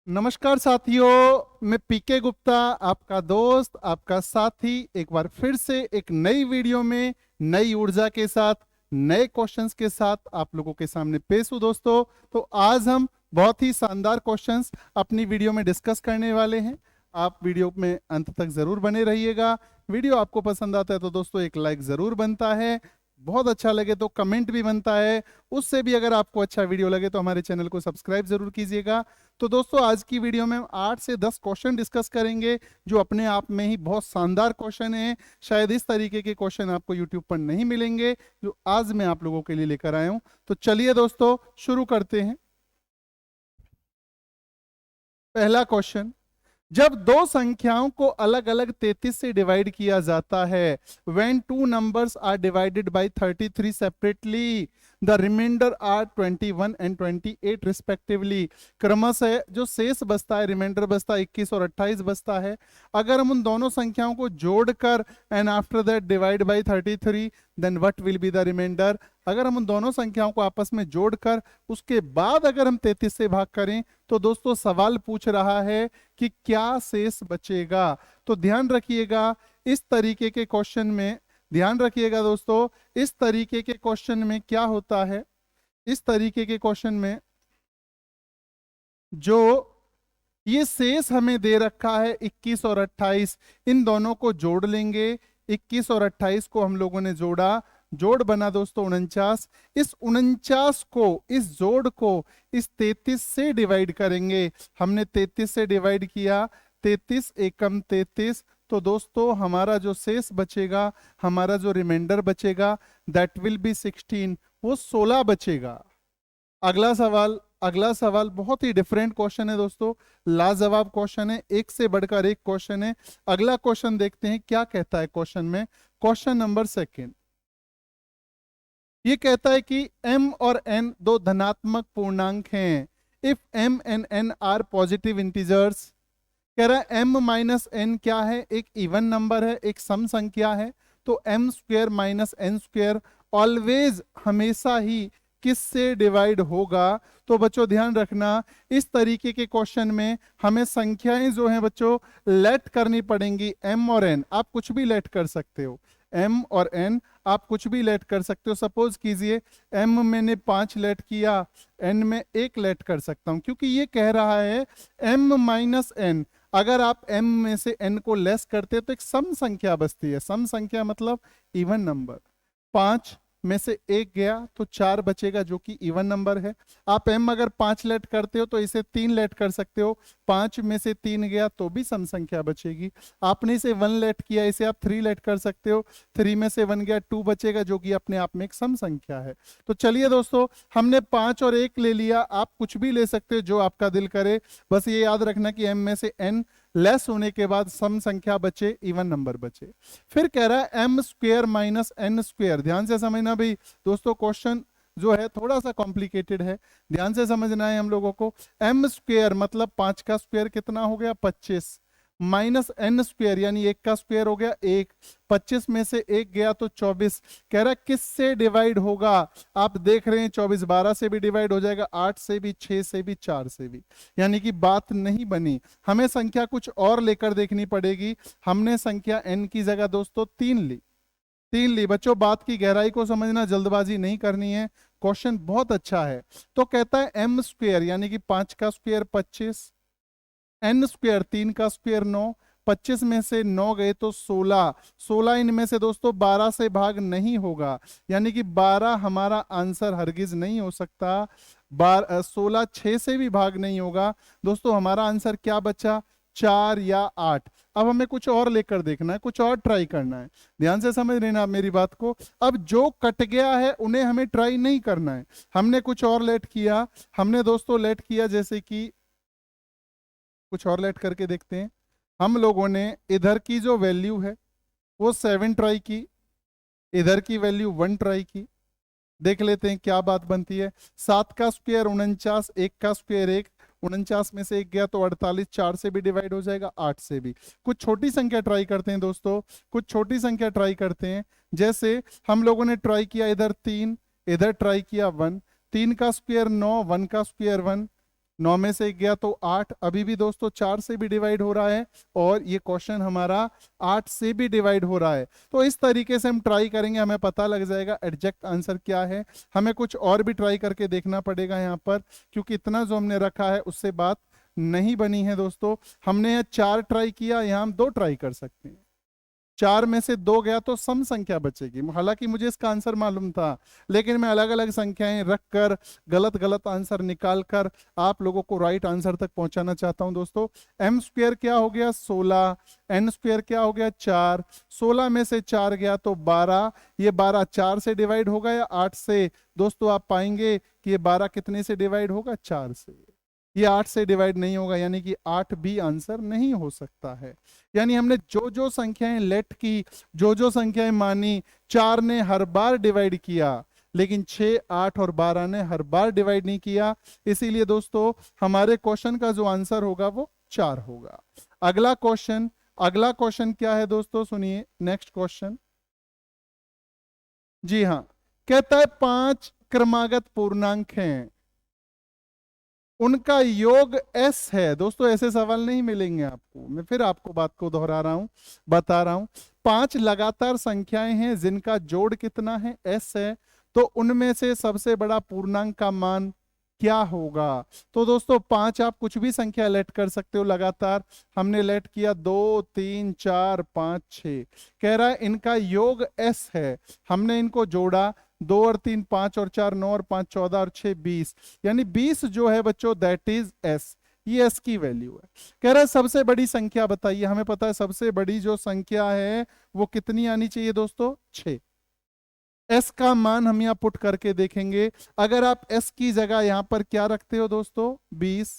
नमस्कार साथियों, मैं पीके गुप्ता आपका दोस्त, आपका साथी एक बार फिर से एक नई वीडियो में नई ऊर्जा के साथ नए क्वेश्चंस के साथ आप लोगों के सामने पेश हूँ दोस्तों। तो आज हम बहुत ही शानदार क्वेश्चंस अपनी वीडियो में डिस्कस करने वाले हैं। आप वीडियो में अंत तक जरूर बने रहिएगा। वीडियो आपको पसंद आता है तो दोस्तों एक लाइक जरूर बनता है, बहुत अच्छा लगे तो कमेंट भी बनता है। उससे भी अगर आपको अच्छा वीडियो लगे तो हमारे चैनल को सब्सक्राइब जरूर कीजिएगा। तो दोस्तों आज की वीडियो में हम 8 से 10 क्वेश्चन डिस्कस करेंगे जो अपने आप में ही बहुत शानदार क्वेश्चन हैं। शायद इस तरीके के क्वेश्चन आपको यूट्यूब पर नहीं मिलेंगे जो आज मैं आप लोगों के लिए लेकर आया हूं। तो चलिए दोस्तों शुरू करते हैं। पहला क्वेश्चन, जब दो संख्याओं को अलग अलग 33 से डिवाइड किया जाता है, when two numbers are divided by 33 separately, the remainder are 21 and 28 respectively। क्रमशः जो शेष बचता है, रिमाइंडर बचता है 21 और 28 बचता है। अगर हम उन दोनों संख्याओं को जोड़कर and after that divide by 33, then what will be the remainder. अगर हम उन दोनों संख्याओं को आपस में जोड़कर उसके बाद अगर हम 33 से भाग करें तो दोस्तों सवाल पूछ रहा है कि क्या शेष बचेगा। तो ध्यान रखिएगा इस तरीके के क्वेश्चन में, ध्यान रखिएगा दोस्तों इस तरीके के क्वेश्चन में क्या होता है। इस तरीके के क्वेश्चन में जो ये शेष हमें दे रखा है 21 और 28, इन दोनों को जोड़ लेंगे। 21 और 28 को हम लोगों ने जोड़ा, जोड़ बना दोस्तों 49। इस 49 को, इस जोड़ को इस 33 से डिवाइड करेंगे। हमने 33 से डिवाइड किया, 33 एकम 33, तो दोस्तों हमारा जो शेष बचेगा, हमारा जो रिमाइंडर बचेगा दैट विल बी 16, वो 16 बचेगा। अगला सवाल, अगला सवाल बहुत ही डिफरेंट क्वेश्चन है दोस्तों, लाजवाब क्वेश्चन है, एक से बढ़कर एक क्वेश्चन है। अगला क्वेश्चन देखते हैं क्या कहता है क्वेश्चन में। क्वेश्चन नंबर सेकंड, ये कहता है कि m और n दो धनात्मक पूर्णांक हैं। If m and n are positive integers, कह रहा है m माइनस n क्या है, एक इवन नंबर है, एक सम संख्या है। तो m square minus n square always, हमेशा ही किससे डिवाइड होगा। तो बच्चों ध्यान रखना इस तरीके के क्वेश्चन में हमें संख्याएं जो हैं बच्चों लेट करनी पड़ेंगी। m और n आप कुछ भी लेट कर सकते हो, m और n आप कुछ भी लेट कर सकते हो। सपोज कीजिए m मैंने 5 लेट किया, n में 1 लेट कर सकता हूं, क्योंकि ये कह रहा है m माइनस n। अगर आप m में से n को लेस करते तो एक सम संख्या बचती है। सम संख्या मतलब इवन नंबर। 5 में से 1 गया तो 4 बचेगा जो कि इवन नंबर है। आप m अगर 5 लेट करते हो तो इसे 3 लेट कर सकते हो, 5 में से 3 गया तो भी सम संख्या बचेगी। आपने इसे 1 लेट किया, इसे आप 3 लेट कर सकते हो, 3 में से 1 गया 2 बचेगा जो कि अपने आप में एक सम संख्या है। तो चलिए दोस्तों हमने 5 और 1 ले लिया, आप कुछ भी ले सकते हो जो आपका दिल करे। बस ये याद रखना कि m में से n लेस होने के बाद सम संख्या बचे, इवन नंबर बचे। फिर कह रहा है m square minus n square. ध्यान से समझना भाई दोस्तों, क्वेश्चन जो है थोड़ा सा कॉम्प्लिकेटेड है, ध्यान से समझना है हम लोगों को। m स्क्वेयर मतलब 5 का स्क्वायर कितना हो गया 25, माइनस n स्क्वेयर यानी 1 का स्क्वायर हो गया 1, 25 में से 1 गया तो 24। कह रहा है किससे डिवाइड होगा। आप देख रहे हैं 24 12 से भी डिवाइड हो जाएगा, 8 से भी, 6 से भी, 4 से भी, यानी कि बात नहीं बनी। हमें संख्या कुछ और लेकर देखनी पड़ेगी। हमने संख्या n की जगह दोस्तों 3 ली, 3 ली। बच्चों बात की गहराई को समझना, जल्दबाजी नहीं करनी है, क्वेश्चन बहुत अच्छा है। तो कहता है m स्क्वेयर यानी कि 5 का स्क्वेयर 25, n स्क्वेयर 3 का स्क्वेयर 9, 25 में से 9 गए तो 16, 16 इनमें से दोस्तों 12 से भाग नहीं होगा, यानी कि 12 हमारा आंसर हरगिज नहीं हो सकता। 16 6 से भी भाग नहीं होगा। दोस्तों हमारा आंसर क्या बचा, 4 या 8। अब हमें कुछ और लेकर देखना है, कुछ और ट्राई करना है। ध्यान से समझ लेना आप मेरी बात को। अब जो कट गया है उन्हें हमें ट्राई नहीं करना है, हमने कुछ और लेट किया। हमने दोस्तों लेट किया, जैसे कि कुछ और लेट करके देखते हैं। हम लोगों ने इधर की जो वैल्यू है वो 7 ट्राई की, इधर की वैल्यू 1 ट्राई की। देख लेते हैं क्या बात बनती है। 7 का स्क्वायर 49, 1 का स्क्वायर 1, 49 में से 1 गया तो 48, 4 से भी डिवाइड हो जाएगा, 8 से भी। कुछ छोटी संख्या ट्राई करते हैं दोस्तों, कुछ छोटी संख्या ट्राई करते हैं। जैसे हम लोगों ने ट्राई किया इधर 3, इधर ट्राई किया 1, 3 का स्क्वायर 9, 1 का स्क्वायर 1, 9 में से 1 गया तो 8, अभी भी दोस्तों 4 से भी डिवाइड हो रहा है और ये क्वेश्चन हमारा 8 से भी डिवाइड हो रहा है। तो इस तरीके से हम ट्राई करेंगे, हमें पता लग जाएगा एग्जैक्ट आंसर क्या है। हमें कुछ और भी ट्राई करके देखना पड़ेगा यहाँ पर, क्योंकि इतना जो हमने रखा है उससे बात नहीं बनी है दोस्तों। हमने यहाँ 4 ट्राई किया, यहाँ हम 2 ट्राई कर सकते हैं। 4 में से 2 गया तो सम संख्या बचेगी। हालांकि मुझे इसका आंसर मालूम था, लेकिन मैं अलग अलग संख्याएं रखकर गलत गलत आंसर निकालकर आप लोगों को राइट आंसर तक पहुंचाना चाहता हूं दोस्तों। एम स्क्वायर क्या हो गया 16, एन स्क्वायर क्या हो गया 4, 16 में से 4 गया तो 12, ये 12 4 से डिवाइड होगा या 8 से? दोस्तों आप पाएंगे कि ये 12 कितने से डिवाइड होगा? 4 से। ये 8 से डिवाइड नहीं होगा, यानी कि 8 भी आंसर नहीं हो सकता है। यानी हमने जो जो संख्याएं लेट की, जो जो संख्याएं मानी, 4 ने हर बार डिवाइड किया, लेकिन 6, 8 और 12 ने हर बार डिवाइड नहीं किया। इसीलिए दोस्तों हमारे क्वेश्चन का जो आंसर होगा वो 4 होगा। अगला क्वेश्चन क्या है दोस्तों? सुनिए नेक्स्ट क्वेश्चन। जी हाँ, कहता है 5 क्रमागत पूर्णांक हैं, उनका योग एस है। दोस्तों ऐसे सवाल नहीं मिलेंगे आपको, मैं फिर आपको बात को दोहरा रहा हूं, बता रहा हूं। 5 लगातार संख्याएं हैं जिनका जोड़ कितना है? एस है। तो उनमें से सबसे बड़ा पूर्णांक का मान क्या होगा? तो दोस्तों 5 आप कुछ भी संख्या लेट कर सकते हो लगातार। हमने लेट किया 2, 3, 4, 5, 6। कह रहा है इनका योग एस है। हमने इनको जोड़ा, 2 और 3 5 और 4 9 और 5 14 और 6 20, यानी 20 जो है बच्चों दैट इज एस। ये एस की वैल्यू है। कह रहा है सबसे बड़ी संख्या बताइए। हमें पता है सबसे बड़ी जो संख्या है वो कितनी आनी चाहिए दोस्तों? 6। एस का मान हम यहां पुट करके देखेंगे। अगर आप एस की जगह यहां पर क्या रखते हो दोस्तों? 20।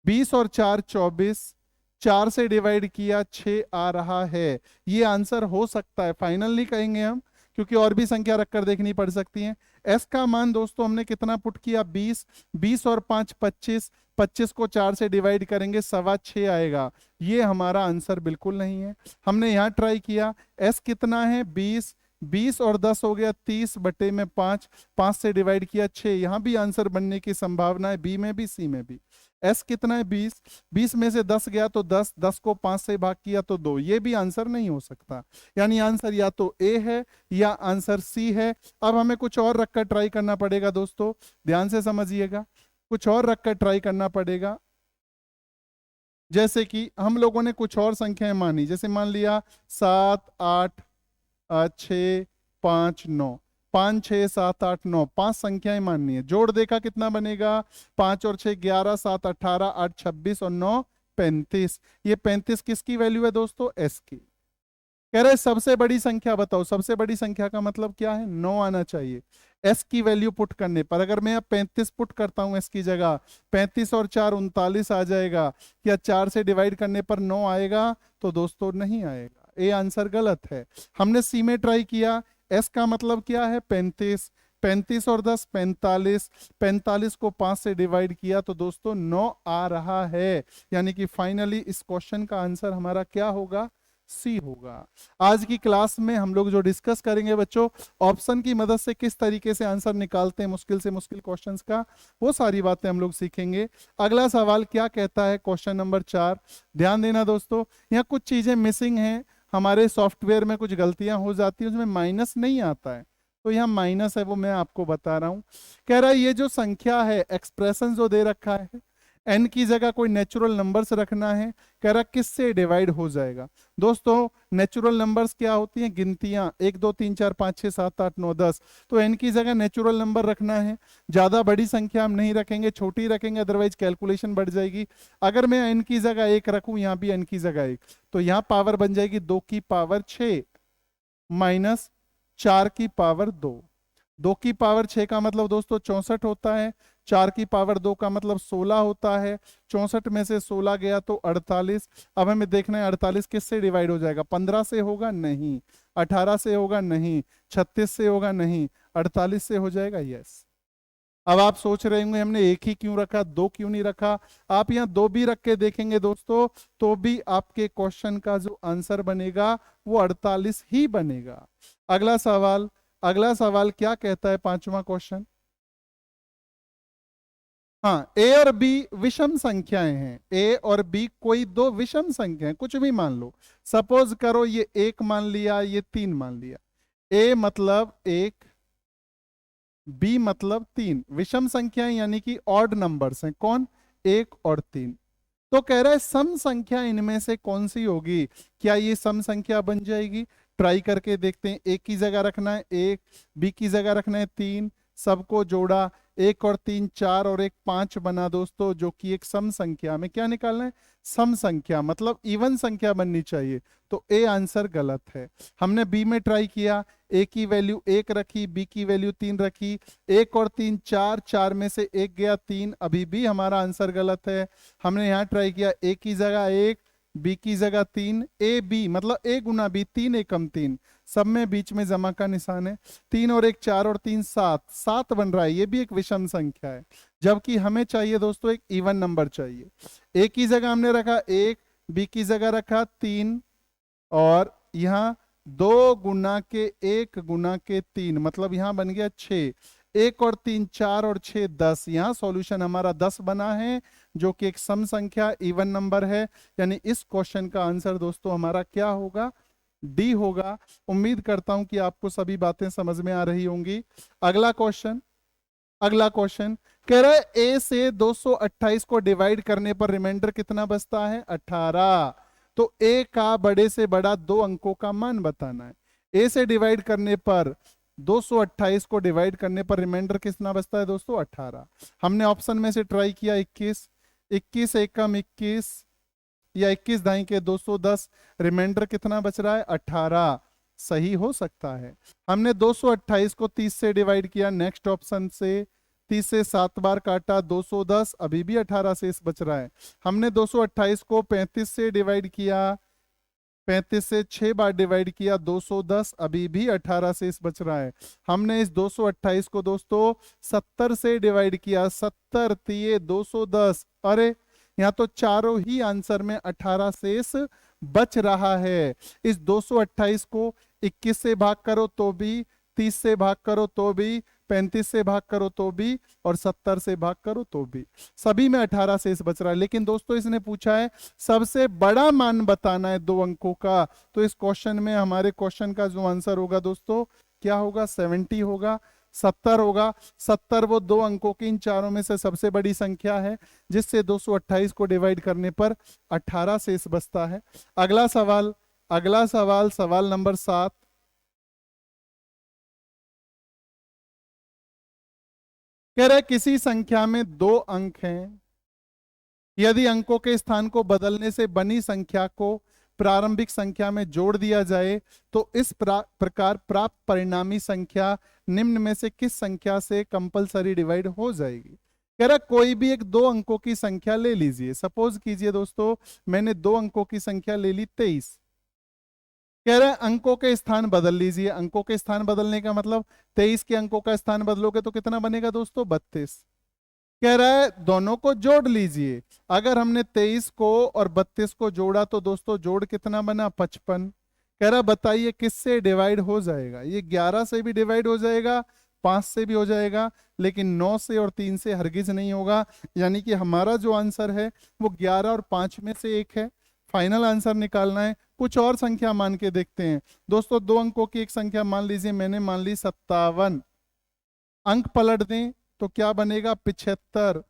20 और 4 24, 4 से डिवाइड किया 6 आ रहा है। ये आंसर हो सकता है, फाइनल नहीं कहेंगे हम, क्योंकि और भी संख्या रखकर देखनी पड़ सकती है। एस का मान दोस्तों हमने कितना पुट किया? 20। 20 और 5 25, 25 को 4 से डिवाइड करेंगे 6.25 आएगा। ये हमारा आंसर बिल्कुल नहीं है। हमने यहाँ ट्राई किया, एस कितना है? 20। 20 और 10 हो गया 30 बटे में 5, 5 से डिवाइड किया 6। यहाँ भी आंसर बनने की संभावना है, बी में भी सी में भी। एस कितना है? 20। 20 में से 10 गया तो 10, 10 को 5 से भाग किया तो 2। ये भी आंसर नहीं हो सकता। यानी आंसर या तो ए है या आंसर सी है। अब हमें कुछ और रखकर ट्राई करना पड़ेगा दोस्तों, ध्यान से समझिएगा। कुछ और रखकर ट्राई करना पड़ेगा। जैसे कि हम लोगों ने कुछ और संख्याएं मानी, जैसे मान लिया 7 8 6 5 9, 5 6 7 8 9, 5 संख्याएं माननी है। जोड़ देखा कितना बनेगा? 5 और 6 11, 7 18, 8 26 और 9 35। ये 35 किसकी वैल्यू है दोस्तों? एस की। कह रहे सबसे बड़ी संख्या बताओ। सबसे बड़ी संख्या का मतलब क्या है? 9 आना चाहिए एस की वैल्यू पुट करने पर। अगर मैं 35 पुट करता हूं एस की जगह, 35 और 4 39 आ जाएगा। क्या 4 से डिवाइड करने पर 9 आएगा? तो दोस्तों नहीं आएगा, ये आंसर गलत है। हमने सी में ट्राई किया, एस का मतलब क्या है? 35। 35 और 10 45, 45 को 5 से डिवाइड किया तो दोस्तों 9 आ रहा है। यानी कि फाइनली इस क्वेश्चन का आंसर हमारा क्या होगा? सी होगा। आज की क्लास में हम लोग जो डिस्कस करेंगे बच्चों, ऑप्शन की मदद से किस तरीके से आंसर निकालते हैं मुश्किल से मुश्किल क्वेश्चंस का, वो सारी बातें हम लोग सीखेंगे। अगला सवाल क्या कहता है? Question number 4। ध्यान देना दोस्तों, यहाँ कुछ चीजें मिसिंग हैं। हमारे सॉफ्टवेयर में कुछ गलतियां हो जाती है, उसमें माइनस नहीं आता है, तो यहाँ माइनस है, वो मैं आपको बता रहा हूं। कह रहा है ये जो संख्या है, एक्सप्रेशन जो दे रखा है, एन की जगह कोई नेचुरल नंबर्स रखना है। कह रहा किससे डिवाइड हो जाएगा? दोस्तों नेचुरल नंबर्स क्या होती हैं? गिनतियां, 1 2 3 4 5 6 7 8 9 10। तो एन की जगह नेचुरल नंबर रखना है। ज्यादा बड़ी संख्या हम नहीं रखेंगे, छोटी रखेंगे, अदरवाइज कैलकुलेशन बढ़ जाएगी। अगर मैं एन की जगह 1 रखूं, यहाँ भी एन की जगह 1, तो यहाँ पावर बन जाएगी 2 की पावर 6 माइनस 4 की पावर 2। 2 की पावर 6 का मतलब दोस्तों 64 होता है। 4 की पावर 2 का मतलब 16 होता है। 64 में से 16 गया तो 48। अब हमें देखना है 48 किससे डिवाइड हो जाएगा? 15 से होगा? नहीं। 18 से होगा? नहीं। 36 से होगा? नहीं। 48 से हो जाएगा? यस। अब आप सोच रहे होंगे हमने एक ही क्यों रखा, 2 क्यों नहीं रखा? आप यहाँ 2 भी रख के देखेंगे दोस्तों, तो भी आपके क्वेश्चन का जो आंसर बनेगा वो 48 ही बनेगा। अगला सवाल क्या कहता है? 5वां क्वेश्चन। हाँ, ए और बी विषम संख्याएं हैं। ए और बी कोई दो विषम संख्या हैं, कुछ भी मान लो। सपोज करो ये 1 मान लिया, ये 3 मान लिया। ए मतलब 1, बी मतलब 3, विषम संख्याएं यानी कि ऑड नंबर्स हैं। कौन? 1 और 3। तो कह रहा है सम संख्या इनमें से कौन सी होगी? क्या ये सम संख्या बन जाएगी? ट्राई करके देखते हैं। ए की जगह रखना है 1, बी की जगह रखना है 3, सबको जोड़ा, 1 और 3 4 और 1 5 बना दोस्तों, जो कि एक सम संख्या में क्या निकालना है? सम संख्या, मतलब इवन संख्या बननी चाहिए। तो ए आंसर गलत है। हमने बी में ट्राई किया, ए की वैल्यू 1 रखी, बी की वैल्यू 3 रखी, 1 और 3 4, 4 में से 1 गया 3, अभी भी हमारा आंसर गलत है। हमने यहाँ ट्राई किया, ए की जगह 1, बी की जगह 3, ए बी मतलब ए गुना बी, 3 एकम 3, सब में बीच में जमा का निशान है। 3 और 1 4 और 3 7, 7 बन रहा है, ये भी एक विषम संख्या है। जबकि हमें चाहिए दोस्तों एक इवन नंबर चाहिए। ए की जगह हमने रखा 1, बी की जगह रखा 3, और यहाँ 2 गुना के 1 गुना के 3, मतलब यहाँ बन गया 6। 1 और 3 4 और 6 10, यहाँ सॉल्यूशन हमारा 10 बना है, जो कि एक सम संख्या इवन नंबर है। यानी इस क्वेश्चन का आंसर दोस्तों हमारा क्या होगा? डी होगा। उम्मीद करता हूं कि आपको सभी बातें समझ में आ रही होंगी। अगला क्वेश्चन, अगला क्वेश्चन कह रहा है ए से 228 को डिवाइड करने पर रिमाइंडर कितना बचता है? 18। तो ए का बड़े से बड़ा 2 अंकों का मान बताना है। ए से डिवाइड करने पर 228 को डिवाइड करने पर रिमाइंडर कितना बचता है दोस्तों? 18। हमने ऑप्शन में से ट्राई किया 21, 21 एकम 21 या 21 दाई के 210, रिमाइंडर कितना बच रहा है? 18। सही हो सकता है। हमने 228 को 30 से डिवाइड किया, नेक्स्ट ऑप्शन से 30 से 7 बार काटा, 210, अभी भी 18 शेष बच रहा है। हमने 228 को 35 से डिवाइड किया, 35 से 6 बार डिवाइड किया, 210, अभी भी 18 शेष बच रहा है। हमने इस 228 को दोस्तों 70 से डिवाइड किया, 70 तिये 210, अरे यहाँ तो चारों ही आंसर में 18 शेष बच रहा है। इस 228 को 21 से भाग करो तो भी, 30 से भाग करो तो भी, 35 से भाग करो तो भी, और 70 से भाग करो तो भी, सभी में 18 शेष बच रहा है। लेकिन दोस्तों इसने पूछा है सबसे बड़ा मान बताना है 2 अंकों का। तो इस क्वेश्चन में हमारे क्वेश्चन का जो आंसर होगा दोस्तों क्या होगा? 70 होगा, 70 होगा। 70 वो 2 अंकों की इन चारों में से सबसे बड़ी संख्या है, जिससे 228 को डिवाइड करने पर 18 शेष बचता है। अगला सवाल, अगला सवाल, सवाल नंबर 7। कह रहे किसी संख्या में 2 अंक हैं, यदि अंकों के स्थान को बदलने से बनी संख्या को प्रारंभिक संख्या में जोड़ दिया जाए तो इस प्रकार प्राप्त परिणामी संख्या निम्न में से किस संख्या से कंपलसरी डिवाइड हो जाएगी? कह रहा कोई भी एक 2 अंकों की संख्या ले लीजिए। सपोज कीजिए दोस्तों मैंने 2 अंकों की संख्या ले ली 23। कह रहा है अंकों के स्थान बदल लीजिए। अंकों के स्थान बदलने का मतलब 23 के अंकों का स्थान बदलोगे तो कितना बनेगा दोस्तों? 32। कह रहा है दोनों को जोड़ लीजिए। अगर हमने 23 को और 32 को जोड़ा तो दोस्तों जोड़ कितना बना? 55। कह रहा बताइए किससे डिवाइड हो जाएगा? ये 11 से भी डिवाइड हो जाएगा, 5 से भी हो जाएगा, लेकिन 9 से और 3 से हरगिज नहीं होगा। यानी कि हमारा जो आंसर है वो 11 और 5 में से एक है। फाइनल आंसर निकालना है। कुछ और संख्या मान के देखते हैं दोस्तों। 2 अंकों की एक संख्या मान लीजिए, मैंने मान ली 57। अंक पलट दें तो क्या बनेगा? 75।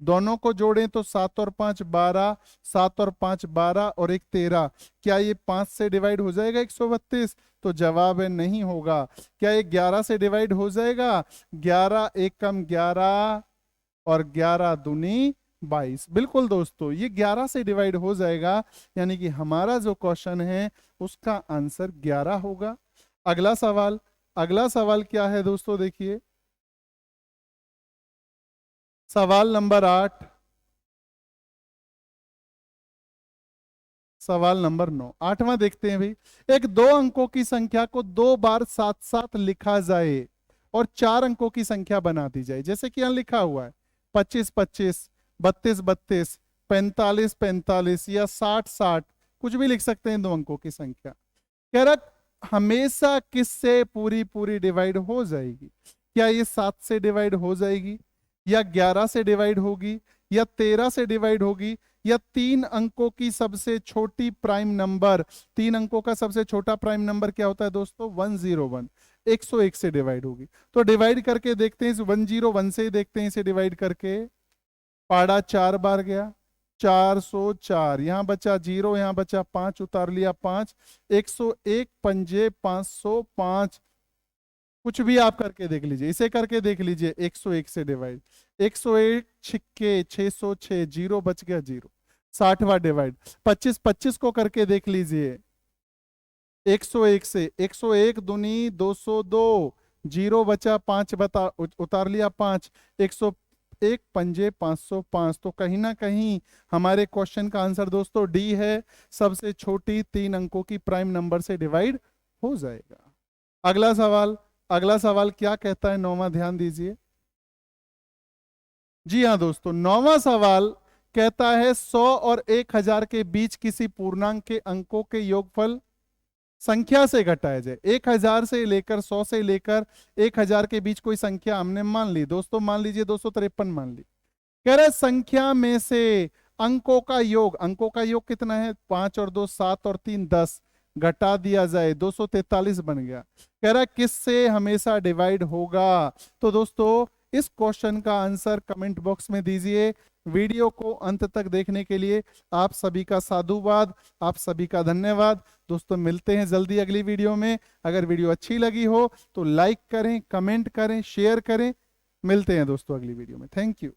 दोनों को जोड़ें तो 7 और 5 12, 7 और 5 12 और 1 13। क्या ये 5 से डिवाइड हो जाएगा 132? तो जवाब है नहीं होगा। क्या ये 11 से डिवाइड हो जाएगा? 11 एकम 11 और 11 दूनी 22। बिल्कुल दोस्तों ये 11 से डिवाइड हो जाएगा, यानी कि हमारा जो क्वेश्चन है उसका आंसर 11 होगा। अगला सवाल, अगला सवाल क्या है दोस्तों? देखिए सवाल नंबर 8, सवाल नंबर 9, 8वां देखते हैं भाई। एक 2 अंकों की संख्या को 2 बार साथ साथ लिखा जाए और 4 अंकों की संख्या बना दी जाए। जैसे कि यहां लिखा हुआ है 25 25, 32 32, 45 45 या 60 60, कुछ भी लिख सकते हैं 2 अंकों की संख्या। कह रहा हमेशा किससे पूरी पूरी डिवाइड हो जाएगी? क्या ये 7 से डिवाइड हो जाएगी? या 11 से डिवाइड होगी या 13 से डिवाइड होगी या 3 अंकों की सबसे छोटी प्राइम नंबर, 3 अंकों का सबसे छोटा प्राइम नंबर क्या होता है दोस्तों 101, 101 से डिवाइड होगी। तो डिवाइड करके देखते हैं, इस 101 से ही देखते हैं इसे डिवाइड करके। पाड़ा 4 बार गया, 404, यहां बचा 0, यहां बचा 5, उतार लिया 5, 101 पंजे 505। कुछ भी आप करके देख लीजिए, इसे करके देख लीजिए 101 से डिवाइड, 101 छिक्के 606, 0 बच गया 0, 60वां डिवाइड। 25 25 को करके देख लीजिए 101 से, 101 दूनी 202, 0 बचा 5 बता उतार लिया 5, 101 पंजे 505। तो कहीं ना कहीं हमारे क्वेश्चन का आंसर दोस्तों डी है, सबसे छोटी 3 अंकों की प्राइम नंबर से डिवाइड हो जाएगा। अगला सवाल, अगला सवाल क्या कहता है 9वां, ध्यान दीजिए। जी हाँ दोस्तों, 9वां सवाल कहता है 100 और 1000 के बीच किसी पूर्णांक के अंकों के योगफल संख्या से घटाया जाए। 1000 से लेकर 100 से लेकर 1000 के बीच कोई संख्या हमने मान ली दोस्तों, मान लीजिए 253 मान ली। कह रहे संख्या में से अंकों का योग, अंकों का योग कितना है 5 और 2 7 और 3 10, घटा दिया जाए 243 बन गया। कह रहा है किससे हमेशा डिवाइड होगा। तो दोस्तों इस क्वेश्चन का आंसर कमेंट बॉक्स में दीजिए। वीडियो को अंत तक देखने के लिए आप सभी का साधुवाद, आप सभी का धन्यवाद। दोस्तों मिलते हैं जल्दी अगली वीडियो में। अगर वीडियो अच्छी लगी हो तो लाइक करें, कमेंट करें, शेयर करें। मिलते हैं दोस्तों अगली वीडियो में। Thank you.